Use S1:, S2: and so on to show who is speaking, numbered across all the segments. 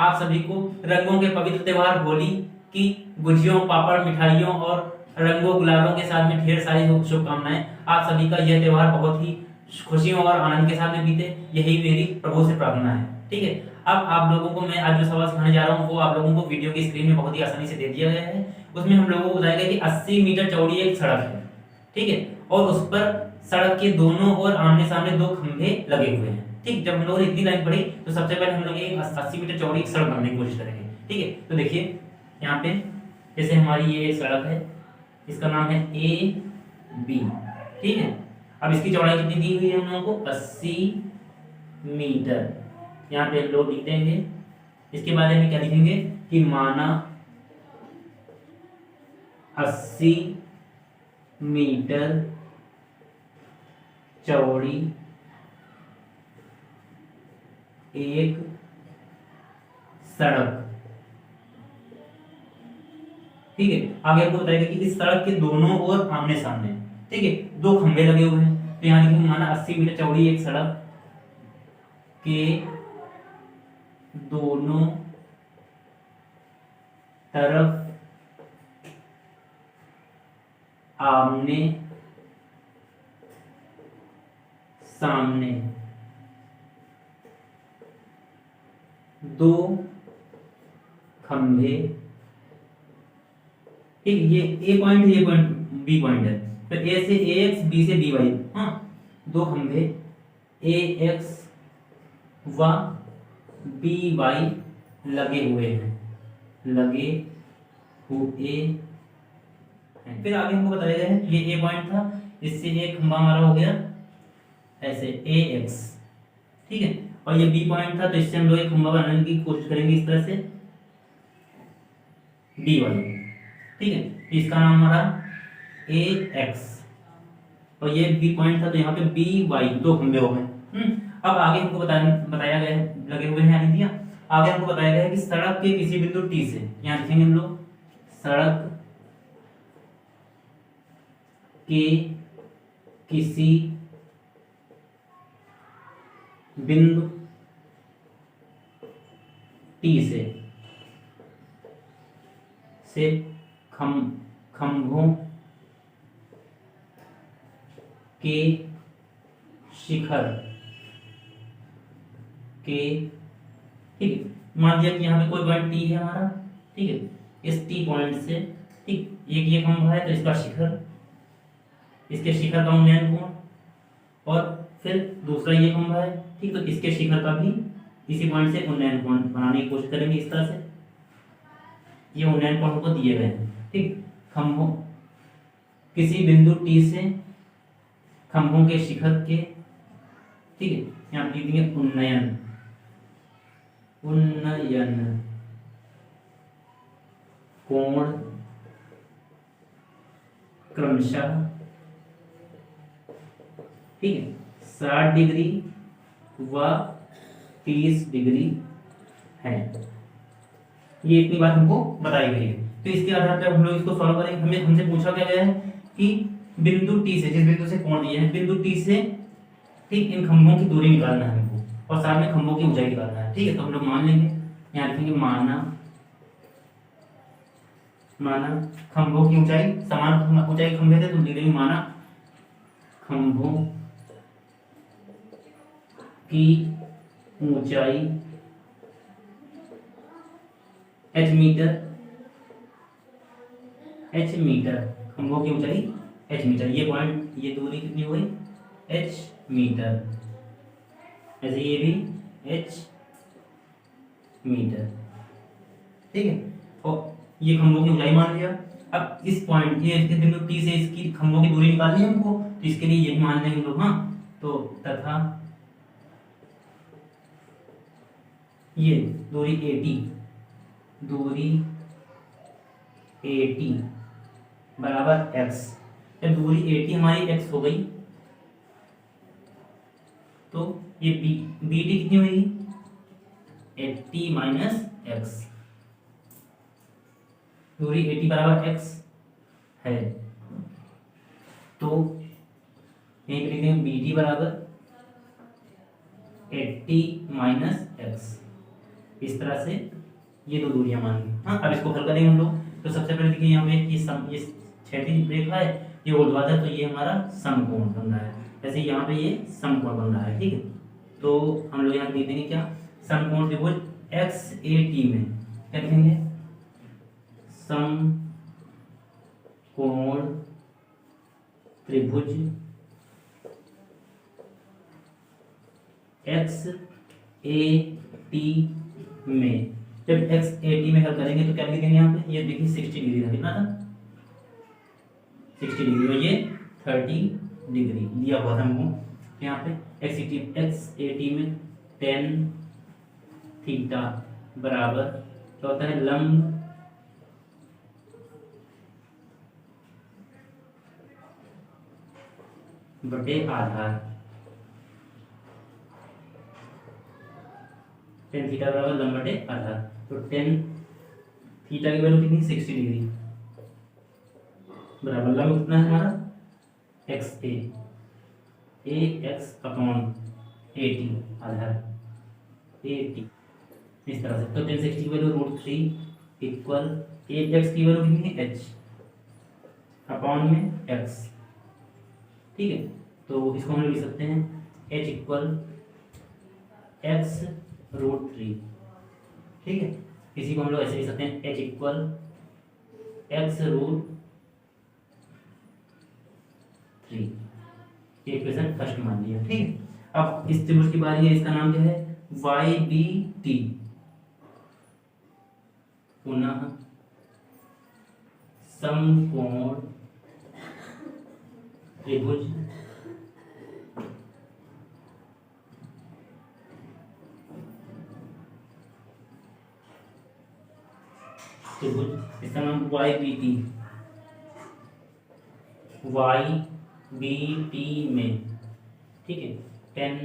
S1: आप सभी को रंगों के पवित्र त्योहार होली की गुजियों, पापड़, मिठाइयों और रंगों गुलालों के साथ में ढेर सारी शुभकामनाएं। आप सभी का यह त्योहार बहुत ही खुशियों और आनंद के साथ में बीते, यही मेरी प्रभु से प्रार्थना है। ठीक है, अब आप लोगों को मैं आज जो सवाल सिखाने जा रहा हूँ वो आप लोगों को वीडियो की स्क्रीन में बहुत ही आसानी से दे दिया गया है। उसमें हम लोगों को बताया गया कि 80 मीटर चौड़ी एक सड़क है, ठीक है, और उस पर सड़क के दोनों ओर आमने सामने दो खंभे लगे हुए हैं। ठीक, जब हम लोग इतनी लाइन पढ़ी तो सबसे पहले हम लोग एक 80 मीटर चौड़ी एक सड़क बनाने की कोशिश करेंगे। ठीक है, तो देखिए यहाँ पे जैसे हमारी ये सड़क है, इसका नाम है ए बी। ठीक है, अब इसकी चौड़ाई कितनी दी हुई है हम लोगों को? 80 मीटर। यहाँ पे हम लोग लिख देंगे, इसके बारे में क्या लिखेंगे कि माना 80 मीटर चौड़ी एक सड़क। ठीक है, आगे आपको बताएगा कि इस सड़क के दोनों ओर आमने सामने, ठीक है, दो खंभे लगे हुए हैं। तो यहाँ लिखेंगे माना 80 मीटर चौड़ी एक सड़क के दोनों तरफ आमने सामने दो खंभे। ठीक, ये ए पॉइंट, ये पॉइंट बी पॉइंट है, तो ए से ए एक्स, बी से बी वाई, हाँ, दो खंभे ए एक्स व बी वाई लगे हुए हैं, लगे हुए हैं। फिर आगे हमको बताया गया है, ये ए पॉइंट था, इससे एक खंभा हमारा हो गया ऐसे ए एक्स। ठीक है, और ये बी पॉइंट था, तो इससे हम लोग एक खंभा बनाने की कोशिश करेंगे इस तरह से बी वाई। ठीक है, इसका नाम हमारा ए एक्स, और ये बी पॉइंट था, तो यहाँ पे बी वाई दो खंभे हो गए। अब आगे हमको बताया गया है, लगे हुए हैं आगे हमको बताया गया है कि सड़क के किसी बिंदु टी से, यहाँ लिखेंगे हम लोग सड़क के किसी बिंदु टी से खंभों के शिखर के, ठीक है, मान लिया कि यहाँ पे कोई पॉइंट टी है हमारा, ठीक है, इस टी पॉइंट से, ठीक, एक ये खंभा है तो इसका शिखर, इसके शिखर का उन्नयन कोण, और फिर दूसरा ये खंभा है, ठीक, तो इसके शिखर का भी इसी पॉइंट से उन्नयन कोण बनाने की कोशिश करेंगे इस तरह से। ये उन्नयन कोण को दिए गए हैं। ठीक, खंभों किसी बिंदु टी से खंभों के शिखर के, ठीक है, यहाँ लिख देंगे उन्नयन, उन्नयन कोण क्रमशः, ठीक है, 60 डिग्री व 30 डिग्री है। ये इतनी बात हमको बताई गई है। तो इसके आधार पर हम लोग इसको सॉल्व करेंगे। हमें हमसे पूछा क्या गया है कि बिंदु टी से, जिस बिंदु से कोण दिया है, बिंदु टी से, ठीक, इन खंभों की दूरी निकालना है हमको, और साथ में खंभों की ऊंचाई निकालना है। ठीक है, तो हम लोग मान लेंगे, यहाँ लिखेंगे माना खंभों की ऊंचाई, समान ऊंचाई खंभे थे तो लिख देंगे माना खंभों की ऊंचाई h मीटर, खंभों की ऊंचाई h मीटर। ये पॉइंट, ये दूरी कितनी हुई? h metre. ऐसे ये भी h मीटर। ठीक है, और ये खंभों की ऊंचाई मान लिया। अब इस पॉइंट, ये बिंदु T से इसकी खंभों की दूरी निकालनी है हमको, तो इसके लिए ये भी मान लेंगे लोग, हाँ, तो तथा ये दूरी AT बराबर x। जब दूरी AT हमारी x हो गई तो ये BT कितनी होगी? 80 माइनस x। दूरी AT बराबर x है, तो यहीं पे लिख देंगे BT बराबर 80 माइनस x। इस तरह से ये दो दूरियां मान ली। हाँ, अब इसको हल करेंगे हम लोग। तो सबसे पहले देखिए यहाँ पे ये क्षैतिज रेखा है, ये ऊर्ध्वाधर, तो ये हमारा समकोण बन रहा है। जैसे यहाँ पे ये समकोण बन रहा है, ठीक है। तो हम लोग यहाँ लिख देंगे क्या, समकोण त्रिभुज एक्स ए टी में क्या लिखेंगे, समकोण त्रिभुज एक्स ए टी में, जब एक्स ए टी में हल करेंगे तो क्या लिखेंगे यहाँ पे, ये देखिए 60 डिग्री था, कितना था 60 डिग्री, और ये 30 डिग्री दिया हुआ था हमको यहाँ पे। एक्स ए टी में टेन थीटा बराबर क्या होता है, लंब बटे आधार, टेन थीटा बराबर लंब बटे आधार। तो टेन थीटा की वैल्यू कितनी, 60 डिग्री बराबर लंब कितना है हमारा, x A x upon A T Aadhaar A T, इस तरह से। तो टेन 60 की वैल्यू √3 इक्वल एक्स की वैल्यू कितनी है, एच अपॉन में एक्स, ठीक है। तो इसको हम लिख सकते हैं एच इक्वल एक्स √3, ठीक है। इसी को हम लोग ऐसे लिख सकते हैं H equal x √3, equation first मान लिया, ठीक है। अब इस त्रिभुज की बारी है, इसका नाम क्या है, वाई बी टी, पुनः समकोण त्रिभुज इसका नाम Y B T, Y B T में, ठीक है। टेन,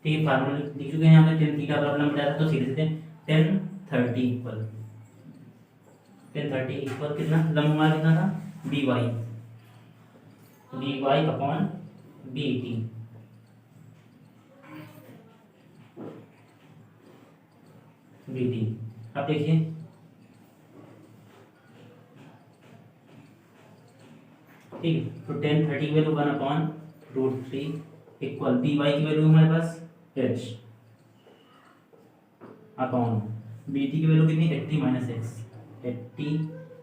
S1: ठीक है, फार्मूला लिख चुके हैं यहाँ पे, टेन थीटा प्रॉब्लम बताया था, तो सीधे सीधे टेन थर्टी इक्वल कितना, लंब हमारा कितना था, B Y upon B T, अब देखिए ठीक है। तो टेन 30 की वैल्यू 1/√3 इक्वल बी वाई की वैल्यू हमारे पास एच अपॉन बी टी की वैल्यू कितनी, 80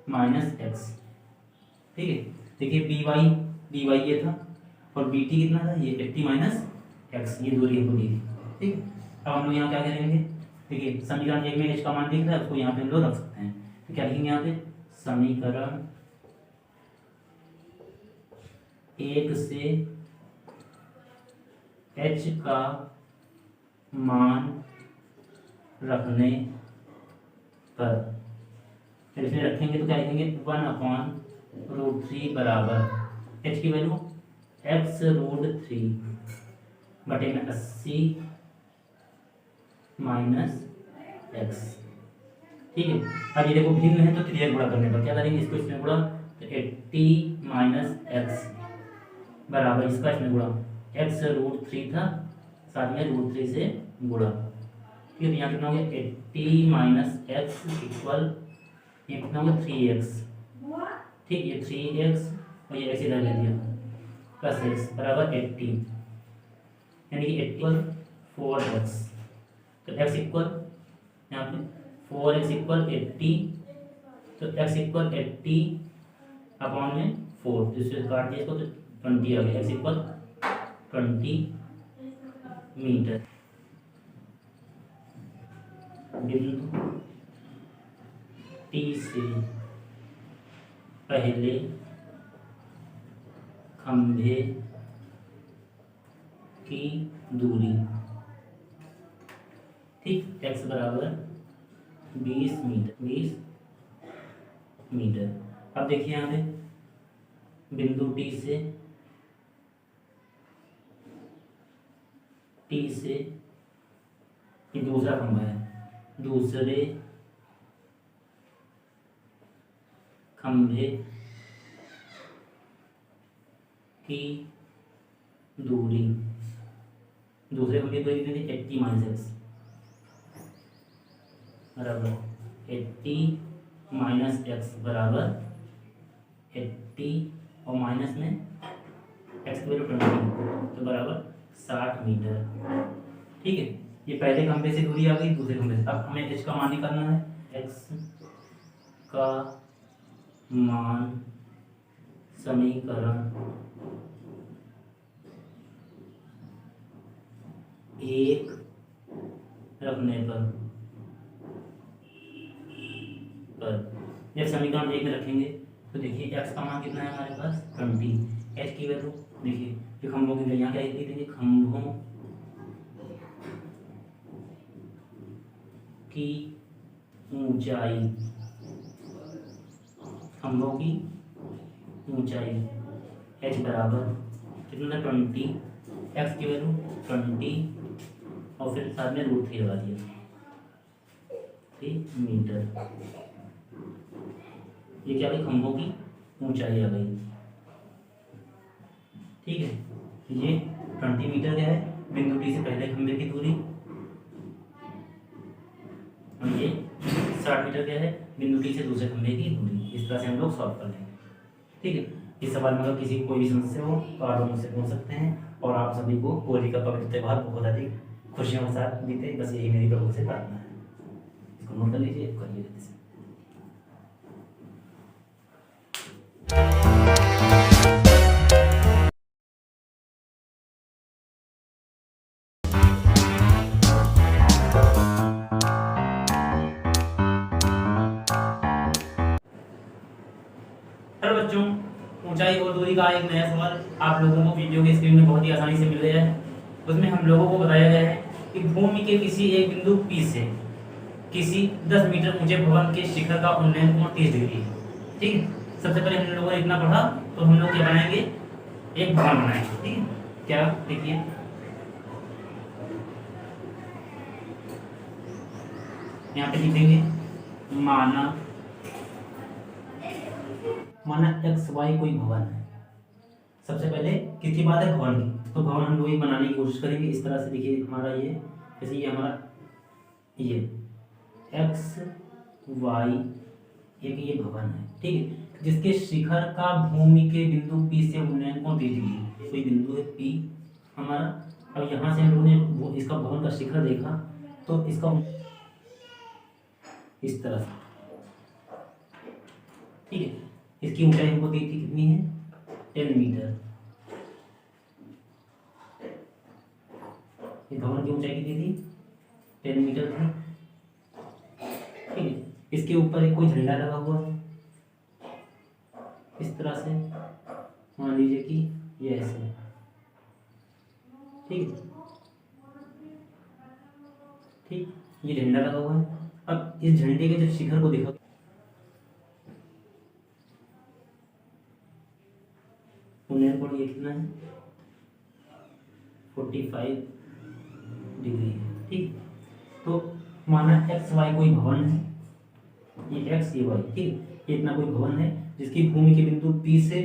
S1: माइनस एक्स, ठीक है। देखिए बी वाई ये था और बी टी कितना था, ये 80 माइनस एक्स, ये दूरी हमको दी थी, ठीक है। अब हम लोग यहाँ क्या करेंगे, देखिए समीकरण एक में एच का मान दिख रहा है, उसको यहाँ पे हम लोग रख सकते हैं। तो क्या लिखेंगे यहाँ पे, समीकरण एक से एच का मान रखने पर, इसमें रखेंगे तो क्या लिखेंगे, 1/√3 बराबर एच की वैल्यू x√3 बटे में 80 माइनस एक्स, ठीक है। अब ये देखो भिन्न है तो त्रिज्या गुणा करने पर क्या करेंगे, इसको इसमें गुणा, तो 80 माइनस एक्स बराबर इसका इसमें गुणा, x√3 था, साथ में √3 से गुणा, ठीक है। यहाँ कितना हो गया, 80 माइनस एक्स इक्वल ये कितना होगा, 3x, ठीक, ये 3x और ये x इधर ले दिया, प्लस x बराबर 80, यानी कि इक्वल 4x, तो x इक्वल यहाँ पे 4x इक्वल 80, तो x इक्वल 80 अपॉन में 4, तो इससे काट दिया इसको तो 20 आ गया, x इक्वल 20 मीटर। बिंदु T से पहले खंभे की दूरी, ठीक, x बराबर 20 मीटर। अब देखिए यहाँ पे बिंदु T से ये दूसरा खंभा है, दूसरे खंभे की दूरी, दूसरे खंभे की दूरी कितनी थी, 80 माइनस एक्स, बराबर 80 माइनस एक्स बराबर 80 और माइनस में एक्स की वैल्यू 20 तो बराबर 60 मीटर। ठीक है, ये पहले खंभे से दूरी आ गई, दूसरे खंभे से। अब हमें एच का मान निकालना है। एक्स का मान समीकरण 1 रखने पर जब समीकरण 1 में रखेंगे तो देखिए एक्स का मान कितना है हमारे पास 20, एच की वैल्यू देखिए जो खंभों की यहाँ क्या लिख देंगे, खंभों की ऊंचाई, खंभों की ऊंचाई एच बराबर कितना 20, एक्स की वैल्यू 20 और फिर साथ में √3 लगा दिया 3 मीटर। ये क्या गई, खंभों की ऊंचाई आ गई। ठीक है, ये 20 मीटर क्या है, बिंदु टी से पहले खंभे की दूरी, और ये 60 मीटर क्या है, बिंदु टी से दूसरे खंभे की दूरी। इस तरह से हम लोग सॉल्व कर लेंगे। ठीक है, इस सवाल में अगर किसी कोई भी समस्या हो तो आप लोग मुझसे पूछ सकते हैं। और आप सभी को होली का पवित्र त्यौहार बहुत अधिक खुशियों के साथ बीते, बस यही मेरी प्रभु से प्रार्थना है। इसको नोट कर लीजिए, करिए जल्दी से। हेलो बच्चों, ऊंचाई और दूरी का एक नया सवाल आप लोगों को वीडियो की स्क्रीन में बहुत ही आसानी से मिल गया है। उसमें हम लोगों को बताया गया है कि भूमि के किसी एक बिंदु P से किसी 10 मीटर ऊंचे भवन के शिखर का उन्नयन कोण 30 डिग्री है। ठीक है, सबसे पहले हम लोगों ने इतना पढ़ा तो हम लोग क्या बनाएंगे, एक भवन बनाएंगे। ठीक है, क्या देखिए यहाँ पे लिखेंगे माना एक्स वाई कोई भवन है। सबसे पहले किसकी बात है, भवन की। तो भवन हम लोग एक बनाने की कोशिश करेंगे। इस तरह से देखिए हमारा ये, जैसे ये हमारा ये एक्स वाई एक ये भवन है। ठीक है, जिसके शिखर का भूमि के बिंदु P से उन्नयन कोण 30 डिग्री। कोई बिंदु है P हमारा। अब यहाँ से हम लोगों ने इसका भवन का शिखर देखा तो इसका इस तरह से, ठीक है, इसकी ऊंचाई हमको दी थी कितनी है, 10 मीटर। इस भवन की ऊंचाई कितनी थी, 10 मीटर थी। ठीक है, इसके ऊपर एक कोई झंडा लगा हुआ है इस तरह से, मान लीजिए कि ये ऐसे। ठीक है, ठीक, ये झंडा लगा हुआ है। अब इस झंडे के जब शिखर को देखो, उन्नयन कोण ये कितना है, 45 डिग्री है। ठीक, तो माना एक्स वाई कोई भवन है, ये एक्स ये वाई। ठीक, ये इतना कोई भवन है जिसकी भूमि के बिंदु P से,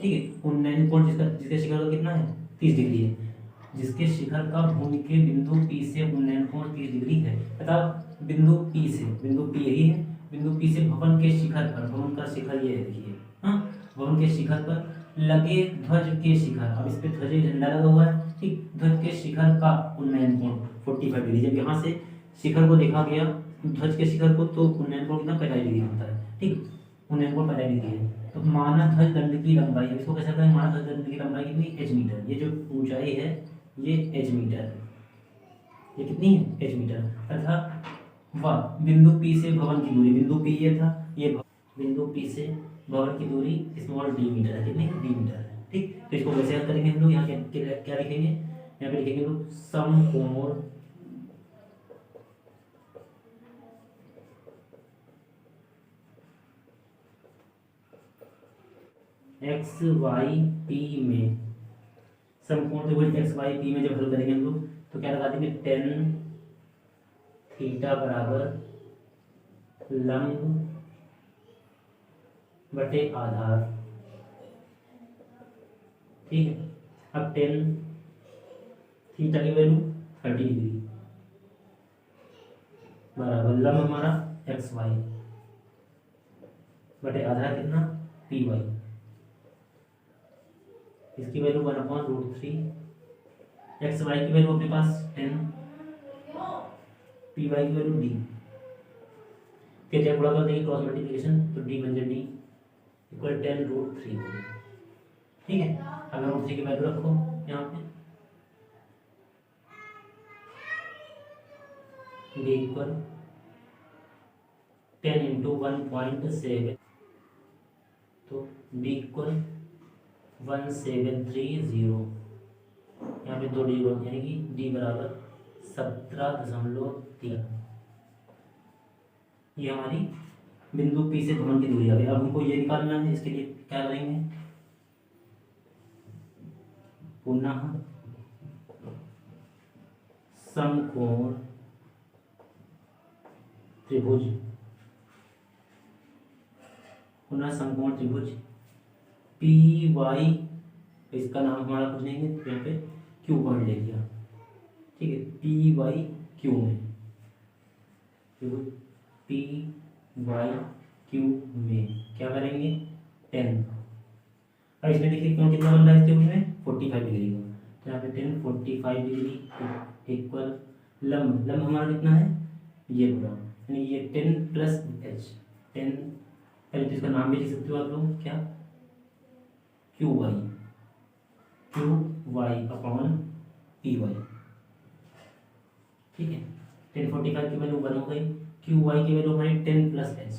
S1: ठीक है, उन्नयन कोण जिसके शिखर का कितना है 30 डिग्री है। जिसके शिखर का भूमि के बिंदु P से उन्नयन कोण 30 डिग्री है तथा बिंदु P से, बिंदु P यही है, बिंदु P से भवन के शिखर पर, भवन का शिखर ये है देखिए, हाँ, भवन के शिखर पर लगे ध्वज के शिखर। अब इस पे ध्वज झंडा लगा हुआ है। ठीक, ध्वज के शिखर का उन्नयन कोण 45 डिग्री। जब यहाँ से शिखर को देखा गया, ध्वज के शिखर को, तो उन्नयन कोण कितना 45 डिग्री होता है। ठीक, उन्नयन कोण 45 डिग्री है। तो माना ध्वज दंड की लंबाई, इसको कैसे करेंगे, माना ध्वज दंड की लंबाई कितनी, h मीटर। ये जो ऊंचाई है ये h मीटर है, ये कितनी है, h मीटर। तथा वह बिंदु P से भवन की दूरी, बिंदु P ये था, ये बिंदु P से भवन की दूरी स्मॉल d मीटर है, कितनी d मीटर है। ठीक, तो इसको कैसे हल करेंगे हम लोग, यहाँ क्या लिखेंगे, यहाँ पे लिखेंगे लोग समकोण एक्स वाई पी में, समकोण त्रिभुज एक्स वाई पी में जब हल करेंगे हम लोग तो क्या लगा देंगे, टेन थीटा बराबर लंब बटे आधार। ठीक है, अब टेन थीटा की वैल्यू 30 डिग्री, बराबर लंब हमारा एक्स वाई बटे आधार कितना पी वाई, इसकी वैल्यू 1/√3, एक्स वाई की वैल्यू अपने पास 10, पी वाई की वैल्यू डी के जब गुणा कर देंगे क्रॉस मल्टीप्लिकेशन तो डी बन जाए डी इक्वल 10√3। ठीक है, अब √3 की वैल्यू रखो यहाँ पे, डी इक्वल 10 इंटू 1.7 तो डी इक्वल 1730, यहाँ पे 2 डी यानी कि डी बराबर 17.3। ये हमारी बिंदु पी से भवन की दूरी आ गई। अब हमको ये निकालना है, इसके लिए क्या करेंगे, पुनः समकोण त्रिभुज, पुनः समकोण त्रिभुज पी वाई, इसका नाम हमारा कुछ नहीं है तो यहाँ पे क्यू पॉइंट ले लिया। ठीक है, पी वाई क्यू में, त्रिभुज पी वाई क्यू में क्या करेंगे 10। और इसमें देखिए कोण कितना बन रहा है इस त्रिभुज में 45 डिग्री का, तो यहाँ पे 10 45 डिग्री इक्वल लंब हमारा कितना है ये पूरा, यानी ये 10 प्लस एच 10, पहले तो इसका नाम भी लिख सकते हो आप लोग क्या Q Y upon P Y. ठीक है, 1045 की वैल्यू 1 हो गई, क्यू वाई की वैल्यू हमारी 10 प्लस एच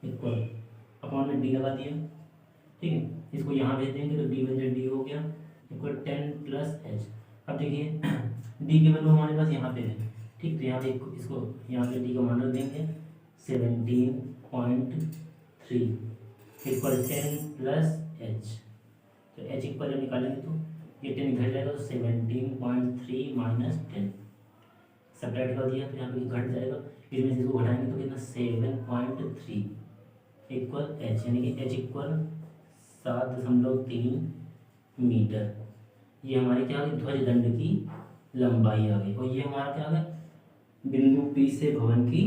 S1: इक्वल अपॉन में डी लगा दिया। ठीक है, इसको यहाँ भेज देंगे तो डी बन जाए डी हो गया इक्वल 10 प्लस एच। अब देखिए डी की वैल्यू हमारे पास यहाँ पे है। ठीक, तो यहाँ पे इसको यहाँ पे डी का मान रख देंगे 17.3 इक्वल 10 प्लस एच, तो एच इक्वल निकालेंगे तो ये 10 घट जाएगा तो 17.3 माइनस 10 सेपरेट कर दिया तो यहाँ पे घट जाएगा, इसमें से इसको घटाएंगे तो कितना 7.3 इक्वल एच, यानी कि एच इक्वल 7.3 मीटर। ये हमारी क्या आ गई ध्वज दंड की लंबाई आ गई। और ये हमारा क्या आ गया बिंदु पी से भवन की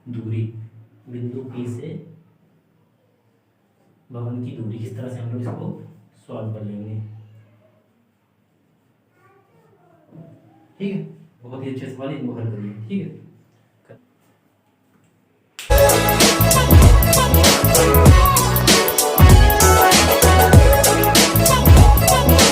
S1: दूरी, बिंदु पी से भवन की दूरी। इस तरह से हम लोग इसको सॉल्व कर लेंगे। ठीक है, बहुत ही अच्छे सवाल इनको हल करिए। ठीक है।